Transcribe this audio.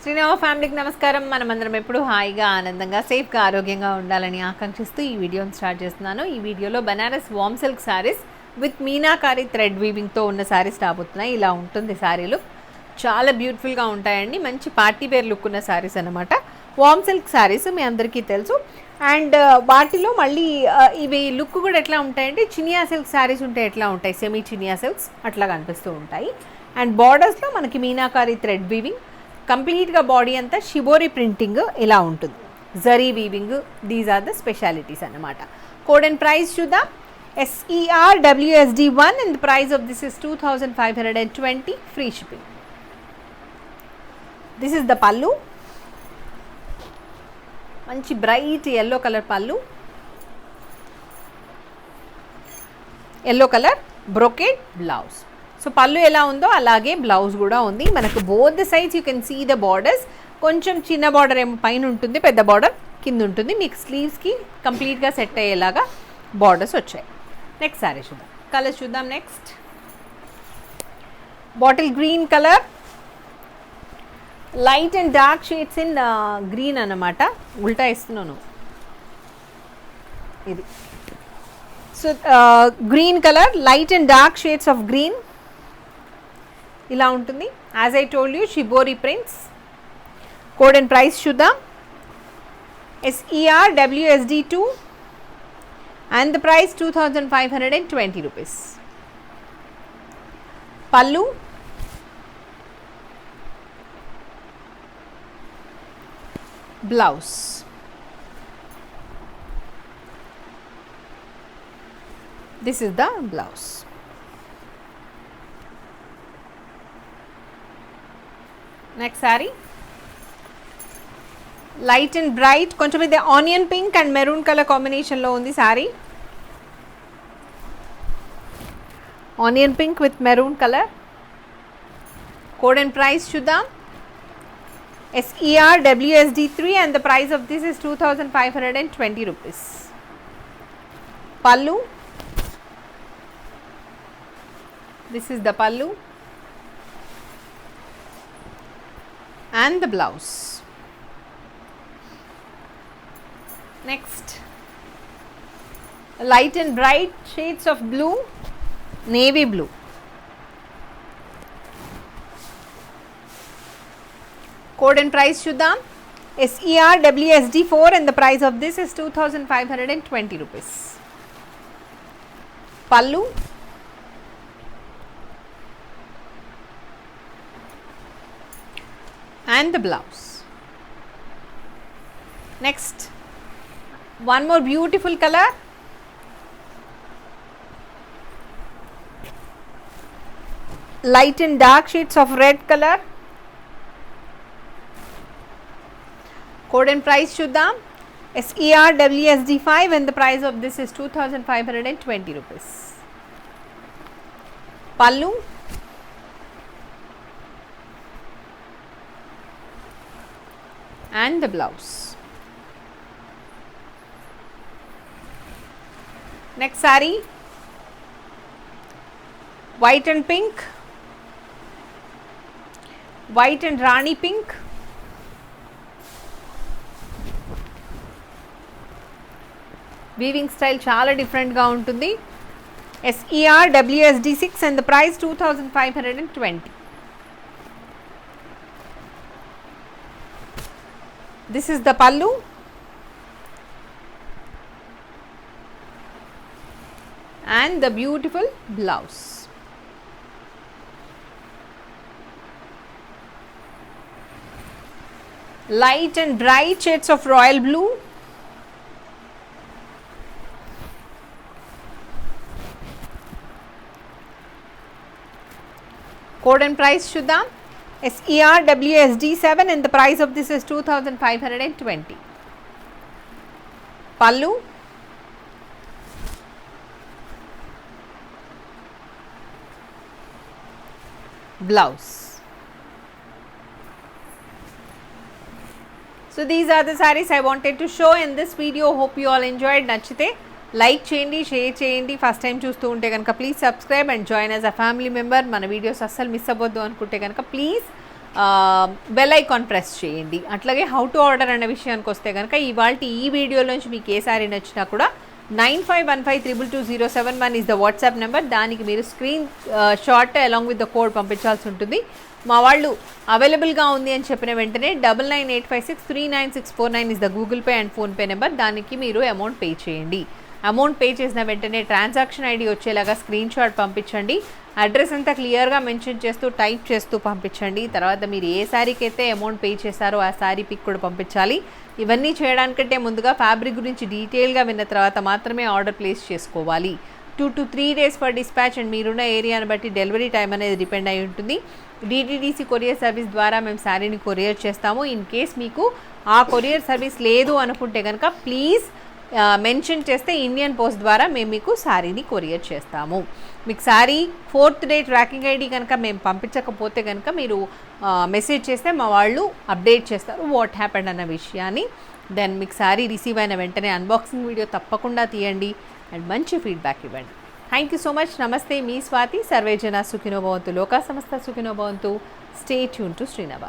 శ్రీనవ ఫ్యామిలీకి నమస్కారం. మనమందరం ఎప్పుడు హాయిగా ఆనందంగా సేఫ్గా ఆరోగ్యంగా ఉండాలని ఆకాంక్షిస్తూ ఈ వీడియోని స్టార్ట్ చేస్తున్నాను. ఈ వీడియోలో Banaras warm silk saris with meenakari thread వీవింగ్తో ఉన్న శారీస్ రాబోతున్నాయి. ఇలా ఉంటుంది శారీలు, చాలా బ్యూటిఫుల్గా ఉంటాయండి. మంచి పార్టీ వేర్ లుక్ ఉన్న శారీస్ అనమాట. వామ్ సిల్క్ శారీస్ మీ అందరికీ తెలుసు. అండ్ వాటిలో మళ్ళీ ఇవి లుక్ కూడా ఎట్లా ఉంటాయంటే చినియా సిల్క్ శారీస్ ఉంటే ఎట్లా ఉంటాయి, సెమీ చినియా సిల్క్స్ అట్లా కనిపిస్తూ ఉంటాయి. అండ్ బార్డర్స్లో మనకి మీనాకారి థ్రెడ్ వీవింగ్, కంప్లీట్గా బాడీ అంతా షిబోరి ప్రింటింగ్ ఇలా ఉంటుంది, zari weaving. These are the specialities అన్నమాట. కోడ్ అండ్ ప్రైస్ చూద్దాం. SERWSD1 and the price of this is 2520, free shipping. This is the pallu, మంచి bright yellow colour pallu, yellow colour brocade blouse. So pallu ఎలా ఉందో అలాగే blouse కూడా ఉంది మనకు. Both the sides you can see the borders. కొంచెం చిన్న బార్డర్ ఏమో పైన ఉంటుంది, పెద్ద బార్డర్ కింద ఉంటుంది. మీకు స్లీవ్స్కి కంప్లీట్గా సెట్ అయ్యేలాగా బార్డర్స్ వచ్చాయి. నెక్స్ట్ సారీ చూద్దాం, కలర్స్ చూద్దాం. Next bottle green colour, light and dark shades in green అన్నమాట. ఉల్టా ఇస్తున్నాను ఇది. So green colour, light and dark shades of green ఇలా ఉంటుంది. As I told you, shibori prints. Code and price చూద్దాం. SERWSD2 and the price 2520 rupees. Pallu, blouse. This is the blouse. Next saree, light and bright, కొంచెం ఇది onion pink and maroon colour కాంబినేషన్లో ఉంది sorry. Onion pink with maroon colour. Code and price చూద్దాం. SERWSD3 and the price of this is 2520 rupees. Pallu, this is the pallu and the blouse. Next, light and bright shades of blue, navy blue. Code and price చూద్దాం. SERWSD4 and the price of this is 2520 rupees. Pallu, and the blouse. Next, one more beautiful color, light and dark shades of red color. Code and price చూద్దాం. SERWSD5 and the price of this is 2520 rupees. Pallu, and the blouse. Next saree, white and pink, white and rani pink. Weaving style చాలా డిఫరెంట్గా ఉంటుంది. SERWSD6 and the price 2520. This is the pallu and the beautiful blouse. Light and bright shades of royal blue. Code and price చూద్దాం. SERWSD7 and the price of this is 2520. Pallu, blouse. So these are the sarees I wanted to show in this video. Hope you all enjoyed. నచ్చితే like చేయండి, share చేయండి. First time చూస్తూ ఉంటే కనుక please subscribe and join as a family member. మన videos అస్సలు miss అవ్వద్దు అనుకుంటే కనుక ప్లీజ్ బెల్ ఐకాన్ ప్రెస్ చేయండి. అట్లాగే హౌ టు ఆర్డర్ అనే విషయానికి వస్తే కనుక ఇవాళ ఈ వీడియో నుంచి మీకు ఏ సారీ నచ్చినా కూడా 9515222071 ఈజ్ ద వాట్సాప్ నెంబర్. దానికి మీరు screenshot along with the code పంపించాల్సి ఉంటుంది. మా వాళ్ళు అవైలబుల్గా ఉంది అని చెప్పిన వెంటనే 9985639649 is the Google Pay and PhonePe number. దానికి మీరు అమౌంట్ పే చేయండి. అమౌంట్ పే చేసిన వెంటనే ట్రాన్సాక్షన్ ఐడి వచ్చేలాగా స్క్రీన్ షాట్ పంపించండి. అడ్రస్ అంతా క్లియర్గా మెన్షన్ చేస్తూ టైప్ చేస్తూ పంపించండి. తర్వాత మీరు ఏ శారీకి అయితే అమౌంట్ పే చేశారో ఆ శారీ పిక్ కూడా పంపించాలి. ఇవన్నీ చేయడానికంటే ముందుగా ఫ్యాబ్రిక్ గురించి డీటెయిల్గా విన్న తర్వాత మాత్రమే ఆర్డర్ ప్లేస్ చేసుకోవాలి. 2 to 3 days for dispatch and మీరున్న ఏరియాని బట్టి డెలివరీ టైం అనేది డిపెండ్ అయి ఉంటుంది. డిటిడిసి కొరియర్ సర్వీస్ ద్వారా మేము శారీని కొరియర్ చేస్తాము. ఇన్ కేస్ మీకు ఆ కొరియర్ సర్వీస్ లేదు అనుకుంటే కనుక ప్లీజ్ మెన్షన్ చేస్తే ఇండియన్ పోస్ట్ ద్వారా మేము మీకు శారీని కొరియర్ చేస్తాము. మీకు sari 4th day tracking ID కనుక మేము పంపించకపోతే కనుక మీరు మెసేజ్ చేస్తే మా వాళ్ళు అప్డేట్ చేస్తారు వాట్ హ్యాపెండ్ అన్న విషయాన్ని. దెన్ మీకు శారీ రిసీవ్ అయిన వెంటనే అన్బాక్సింగ్ వీడియో తప్పకుండా తీయండి అండ్ మంచి ఫీడ్బ్యాక్ ఇవ్వండి. Thank you so much. నమస్తే, మీ స్వాతి. సర్వే జన సుఖినో భవంతు, లోకా సమస్త సుఖినో భవంతు. Stay tune to Srinava.